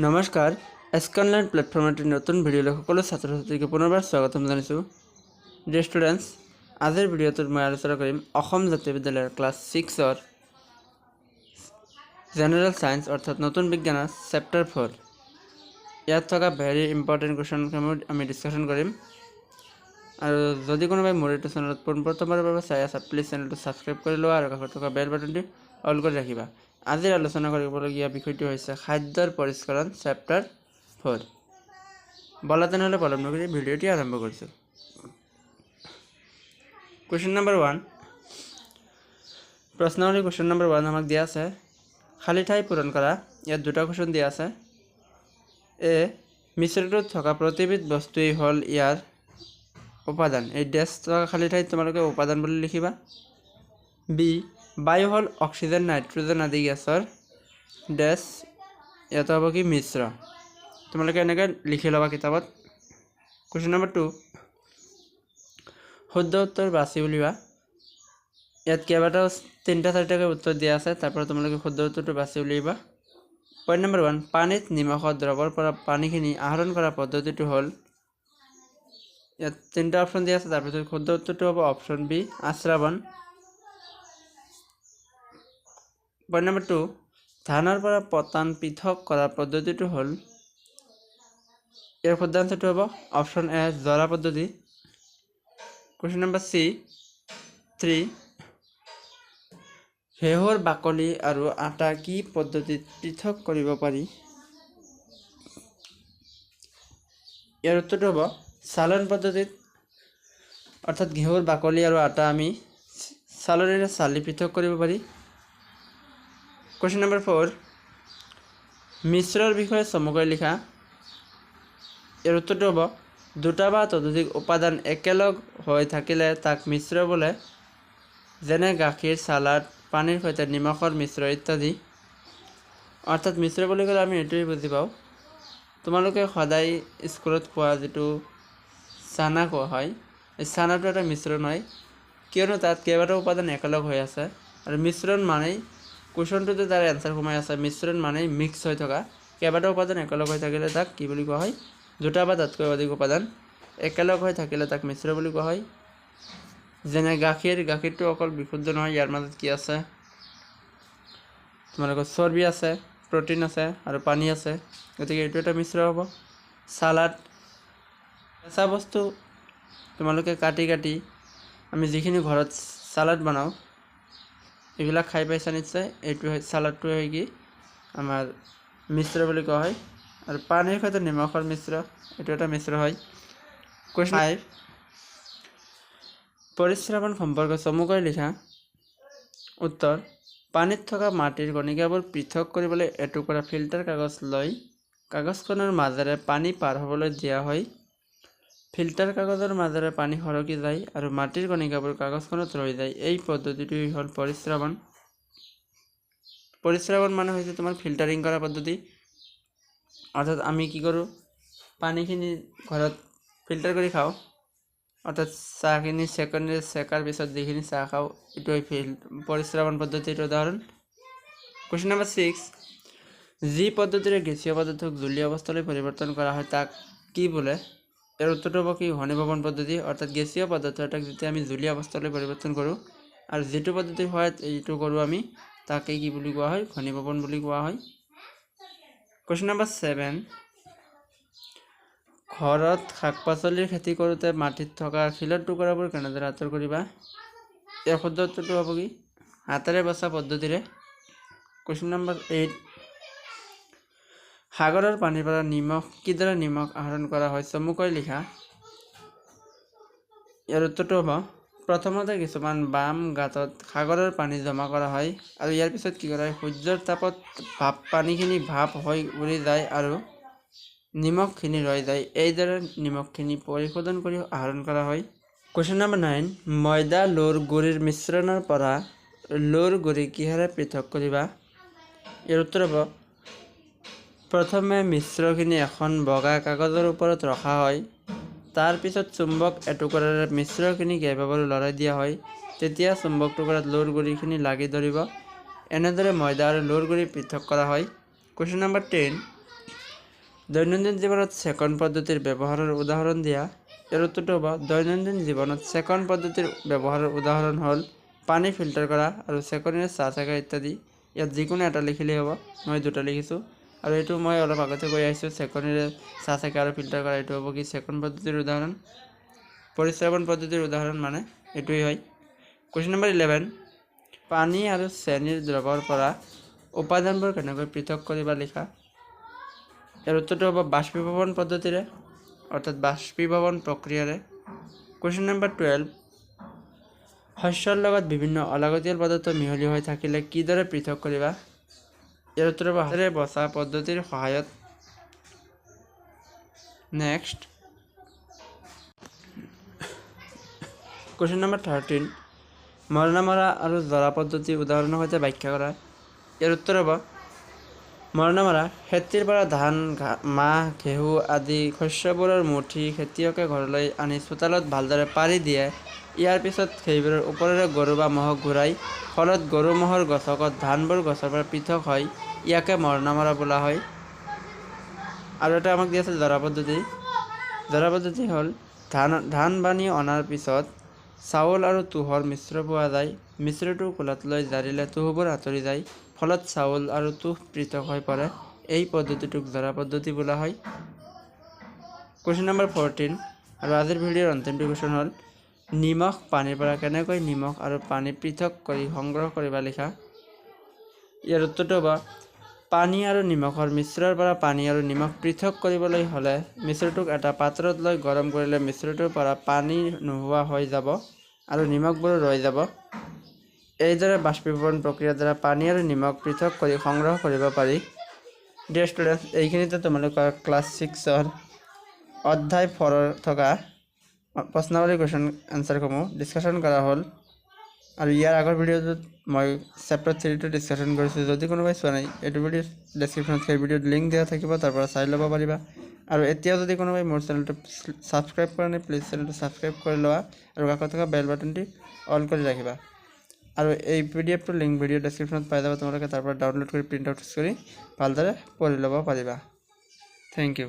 নমস্কাৰ এছকনলাইন প্লেটফৰ্মৰ নতুন ভিডিঅ'লৈ সকলো ছাত্ৰ ছাত্ৰীক পুনৰবাৰ স্বাগতম জনাইছোঁ। ডিয়াৰ ষ্টুডেণ্টছ, আজিৰ ভিডিঅ'টোত মই আলোচনা কৰিম অসম জাতীয় বিদ্যালয়ৰ ক্লাছ 6ৰ জেনেৰেল সায়েন্স অৰ্থাৎ নতুন বিজ্ঞানৰ চেপ্টাৰ 4 ইয়াত থকা ভেৰি ইম্পৰ্টেণ্ট কুৱেশ্যনসমূহ আমি ডিছকাশ্যন কৰিম। আৰু যদি কোনোবাই মোৰ এইটো চেনেলত পোনপ্ৰথমবাৰৰ বাবে চাই আছা, প্লিজ চেনেলটো ছাবস্ক্ৰাইব কৰি লোৱা আৰু কাষত থকা বেল বাটনটি অল কৰি ৰাখিবা। আজিৰ আলোচনা কৰিবলগীয়া বিষয়টো হৈছে খাদ্যৰ পৰিষ্কৰণ চেপ্টাৰ 4। বলা তেনেহ'লে পলম নকৰি ভিডিঅ'টি আৰম্ভ কৰিছোঁ। কুৱেশ্যন নম্বৰ 1, প্ৰশ্নাৱলী কুৱেশ্যন নম্বৰ 1 আমাক দিয়া আছে খালী ঠাই পূৰণ কৰা। ইয়াত দুটা কুৱেশ্যন দিয়া আছে। এ, মিশ্ৰণটোত থকা প্ৰতিবিধ বস্তুৱেই হ'ল ইয়াৰ উপাদান। এই ডেছ থকা খালী ঠাইত তোমালোকে উপাদান বুলি লিখিবা। বি, বায়ু হ'ল অক্সিজেন নাইট্ৰজেন আদি গেছৰ ডেছ, ইয়াত হ'ব কি মিশ্ৰ। তোমালোকে এনেকৈ লিখি ল'বা কিতাপত। কুৱেশ্যন নম্বৰ 2, শুদ্ধ উত্তৰ বাছি উলিওৱা। ইয়াত কেইবাটাও 3-4টাকৈ উত্তৰ দিয়া আছে, তাৰপৰা তোমালোকে শুদ্ধ উত্তৰটো বাছি উলিয়াবা। পইণ্ট নম্বৰ 1, পানীত নিমখৰ দ্ৰৱৰ পৰা পানীখিনি আহৰণ কৰা পদ্ধতিটো হ'ল, ইয়াত 3টা অপশ্যন দিয়া আছে, তাৰপিছত শুদ্ধ উত্তৰটো হ'ব অপশ্যন বি, আশ্ৰাৱণ। পইণ্ট নম্বৰ 2, ধানৰ পৰা পতান পৃথক কৰা পদ্ধতিটো হ'ল, ইয়াৰ শুদ্ধ আনচাৰটো হ'ব অপশ্যন এ, জৰা পদ্ধতি। কুৱেশ্যন নম্বৰ 3, ঘেঁহুৰ বাকলি আৰু আটা কি পদ্ধতিত পৃথক কৰিব পাৰি? ইয়াৰ উত্তৰটো হ'ব চালন পদ্ধতিত, অৰ্থাৎ ঘেঁহুৰ বাকলি আৰু আটা আমি চালনেৰে চালি পৃথক কৰিব পাৰি। কুৱেশ্যন নম্বৰ 4, মিশ্ৰৰ বিষয়ে চমুকৈ লিখা। ইয়াৰ উত্তৰটো হ'ব দুটা বা ততোধিক উপাদান একেলগ হৈ থাকিলে তাক মিশ্ৰ বোলে, যেনে গাখীৰ, চালাড, পানীৰ সৈতে নিমখৰ মিশ্ৰ ইত্যাদি। অৰ্থাৎ মিশ্ৰ বুলি ক'লে আমি এইটোৱে বুজি পাওঁ, তোমালোকে সদায় স্কুলত খোৱা যিটো চানা খোৱা হয়, এই চানাটো এটা মিশ্ৰণ হয়, কিয়নো তাত কেইবাটাও উপাদান একেলগ হৈ আছে। আৰু মিশ্ৰণ মানেই কুৱেশ্যনটোতে তাৰ এনচাৰ সোমাই আছে, মিশ্ৰণ মানেই মিক্স হৈ থকা কেইবাটাও উপাদান একেলগ হৈ থাকিলে তাক কি বুলি কোৱা হয়? দুটা বা তাতকৈ অধিক উপাদান একেলগ হৈ থাকিলে তাক মিশ্ৰ বুলি কোৱা হয়। যেনে গাখীৰটো অকল বিশুদ্ধ নহয়, ইয়াৰ মাজত কি আছে? তোমালোকৰ চৰ্বি আছে, প্ৰ'টিন আছে আৰু পানী আছে, গতিকে এইটো এটা মিশ্ৰ হ'ব। চালাড, কেঁচা বস্তু তোমালোকে কাটি আমি যিখিনি ঘৰত চালাড বনাওঁ এইবিলাক খাই পাইছা নিশ্চয়। এইটো চালাডটোৱে হয় কি আমাৰ মিশ্ৰ বুলি কোৱা হয়। আৰু পানীৰ সৈতে নিমখৰ মিশ্ৰ, এইটো এটা মিশ্ৰ হয়। কুৱেশ্যন 5, পৰিস্ৰাৱণ সম্পৰ্কে চমুকৈ লিখা। উত্তৰ, পানীত থকা মাটিৰ কণিকাবোৰ পৃথক কৰিবলৈ এটুকুৰা ফিল্টাৰ কাগজ লৈ কাগজখনৰ মাজেৰে পানী পাৰ হ'বলৈ দিয়া হয়। ফিল্টাৰ কাগজৰ মাজেৰে পানী সৰকি যায় আৰু মাটিৰ কণিকাবোৰ কাগজখনত ৰৈ যায়। এই পদ্ধতিটোৱেই হ'ল পৰিস্ৰাৱণ। পৰিস্ৰাৱণ মানে হৈছে তোমাৰ ফিল্টাৰিং কৰা পদ্ধতি। অৰ্থাৎ আমি কি কৰোঁ, পানীখিনি ঘৰত ফিল্টাৰ কৰি খাওঁ, অৰ্থাৎ চাহখিনি চেকাৰ পিছত যিখিনি চাহ খাওঁ, এইটোৱে পৰিস্ৰাৱণ পদ্ধতিৰ উদাহৰণ। কুৱেশ্যন নম্বৰ 6, যি পদ্ধতিৰে গেছীয় পদাৰ্থক জলীয় অৱস্থালৈ পৰিৱৰ্তন কৰা হয় তাক কি বোলে? ইয়াৰ উত্তৰটো হ'ব কি ঘনীভৱন পদ্ধতি। অৰ্থাৎ গেছীয় পদাৰ্থ এটাক যেতিয়া আমি জলীয় অৱস্থালৈ পৰিৱৰ্তন কৰোঁ আৰু যিটো পদ্ধতিৰ সহায়ত এইটো কৰোঁ আমি, তাকে কি বুলি কোৱা হয়? ঘনীভৱন বুলি কোৱা হয়। কুৱেশ্যন নম্বৰ 7, ঘৰত শাক পাচলিৰ খেতি কৰোঁতে মাটিত থকা শিলৰ টুকুৰাবোৰ কেনেদৰে আঁতৰ কৰিবা? ইয়াৰ শুদ্ধ উত্তৰটো হ'ব কি হাতেৰে বচা পদ্ধতিৰে। কুৱেশ্যন নম্বৰ 8, সাগৰৰ পানীৰ পৰা কিদৰে নিমখ আহৰণ কৰা হয় চমুকৈ লিখা। ইয়াৰ উত্তৰটো হ'ব প্ৰথমতে কিছুমান বাম গাঁতত সাগৰৰ পানী জমা কৰা হয় আৰু ইয়াৰ পিছত কি কৰা হয়? সূৰ্যৰ তাপত পানীখিনি ভাপ হৈ উৰি যায় আৰু নিমখখিনি ৰৈ যায়। এইদৰে নিমখখিনি পৰিশোধন কৰি আহৰণ কৰা হয়। কুৱেশ্যন নম্বৰ 9, ময়দা লোৰ গুড়িৰ মিশ্ৰণৰ পৰা লোৰ গুড়ি কিহেৰে পৃথক কৰিবা? ইয়াৰ উত্তৰ হ'ব প্ৰথমে মিশ্ৰখিনি এখন বগা কাগজৰ ওপৰত ৰখা হয়, তাৰ পিছত চুম্বক এটুকুৰাৰে মিশ্ৰখিনি কেইবাবাৰো লৰাই দিয়া হয়, তেতিয়া চুম্বক টুকুৰাত লোৰ গুড়িখিনি লাগি ধৰিব। এনেদৰে ময়দা আৰু লোৰ গুড়ি পৃথক কৰা হয়। কুৱেশ্যন নম্বৰ 10, দৈনন্দিন জীৱনত ছেকণ্ড পদ্ধতিৰ ব্যৱহাৰৰ উদাহৰণ দিয়া। ইয়াৰ উত্তৰটো হ'ব দৈনন্দিন জীৱনত ছেকণ্ড পদ্ধতিৰ ব্যৱহাৰৰ উদাহৰণ হ'ল পানী ফিল্টাৰ কৰা আৰু ছেকনিৰে চাহ চাকা ইত্যাদি। ইয়াত যিকোনো এটা লিখিলেই হ'ব, মই দুটা লিখিছোঁ। আৰু এইটো মই অলপ আগতে কৈ আহিছোঁ, ছেকনিৰে চাহ চাকা আৰু ফিল্টাৰ কৰা এইটো হ'ব কি ছেকণ্ড পদ্ধতিৰ উদাহৰণ। পৰিশ্ৰৱণ পদ্ধতিৰ উদাহৰণ মানে এইটোৱেই হয়। কুৱেশ্যন নম্বৰ 11, পানী আৰু চেনিৰ দ্ৰৱৰ পৰা উপাদানবোৰ কেনেকৈ পৃথক কৰিবা লিখা। ইয়াৰ উত্তৰটো হ'ব বাষ্পীভৱন পদ্ধতিৰে, অৰ্থাৎ বাষ্পীভৱন প্ৰক্ৰিয়াৰে। কুৱেশ্যন নম্বৰ 12, শস্যৰ লগত বিভিন্ন অলাগতিয়াল পদাৰ্থ মিহলি হৈ থাকিলে কিদৰে পৃথক কৰিবা। ইয়াৰ উত্তৰ হ'ব হাতেৰে বচা পদ্ধতিৰ সহায়ত। নেক্সট কুৱেশ্যন নম্বৰ 13, মৰণা মৰা আৰু জৰা পদ্ধতি উদাহৰণৰ সৈতে ব্যাখ্যা কৰা। ইয়াৰ উত্তৰ হ'ব মৰণা মৰা, খেতিৰ পৰা ধান, মাহ, ঘেঁহু আদি শস্যবোৰৰ মুঠি খেতিয়কে ঘৰলৈ আনি চোতালত ভালদৰে পাৰি দিয়ে। ইয়াৰ পিছত সেইবোৰৰ ওপৰেৰে গৰু বা ম'হক ঘূৰাই, ফলত গৰু ম'হৰ গছকত ধানবোৰ গছৰ পৰা পৃথক হয়। ইয়াকে মৰণা মৰা বোলা হয়। আৰু এটা আমাক দি আছে জৰা পদ্ধতি। জৰা পদ্ধতি হ'ল ধান বানি অনাৰ পিছত চাউল আৰু তুঁহৰ মিশ্ৰ পোৱা যায়। মিশ্ৰটো কোলাত লৈ জাৰিলে তুঁহবোৰ আঁতৰি যায়, ফলত চাউল আৰু তুঁহ পৃথক হৈ পৰে। এই পদ্ধতিটোক জৰা পদ্ধতি বোলা হয়। কুৱেশ্যন নম্বৰ 14 আৰু আজিৰ ভিডিঅ'ৰ অন্তিমটো কুৱেশ্যন হ'ল নিমখ পানীৰ পৰা কেনেকৈ নিমখ আৰু পানী পৃথক কৰি সংগ্ৰহ কৰিবা লিখা। ইয়াৰ উত্তৰটো হ'ব পানী আৰু নিমখৰ মিশ্ৰৰ পৰা পানী আৰু নিমখ পৃথক কৰিবলৈ হ'লে মিশ্ৰটোক এটা পাত্ৰত লৈ গৰম কৰিলে মিশ্ৰটোৰ পৰা পানী নোহোৱা হৈ যাব আৰু নিমখবোৰ ৰৈ যাব। এইদৰে বাষ্পীভৱন প্ৰক্ৰিয়াৰ দ্বাৰা পানী আৰু নিমখ পৃথক কৰি সংগ্ৰহ কৰিব পাৰি। ডিয়াৰ ষ্টুডেণ্টছ, এইখিনিতে তোমালোকৰ ক্লাছ 6ৰ অধ্যায় 4 থকা প্ৰশ্নাৱলী কুৱেশ্যন এনচাৰসমূহ ডিছকাশ্যন কৰা হ'ল। আৰু ইয়াৰ আগৰ ভিডিঅ'টোত মই চেপ্টাৰ 3টো ডিছকাশ্যন কৰিছোঁ। যদি কোনোবাই চোৱা নাই, এইটো ভিডিঅ' ডেছক্ৰিপশ্যনত সেই ভিডিঅ'ত লিংক দিয়া থাকিব, তাৰ পৰা চাই ল'ব পাৰিবা। আৰু এতিয়াও যদি কোনোবাই মোৰ চেনেলটো ছাবস্ক্ৰাইব কৰা নাই, প্লিজ চেনেলটো ছাবস্ক্ৰাইব কৰি লোৱা আৰু কাষত থকা বেল বাটনটি অল কৰি ৰাখিবা। আৰু এই PDF টোৰ লিংক ভিডিঅ' ডেছক্ৰিপশ্যনত পাই যাবা, তোমালোকে তাৰ পৰা ডাউনলোড কৰি প্ৰিণ্ট আউট কৰি ভালদৰে পঢ়ি ল'ব পাৰিবা। Thank U.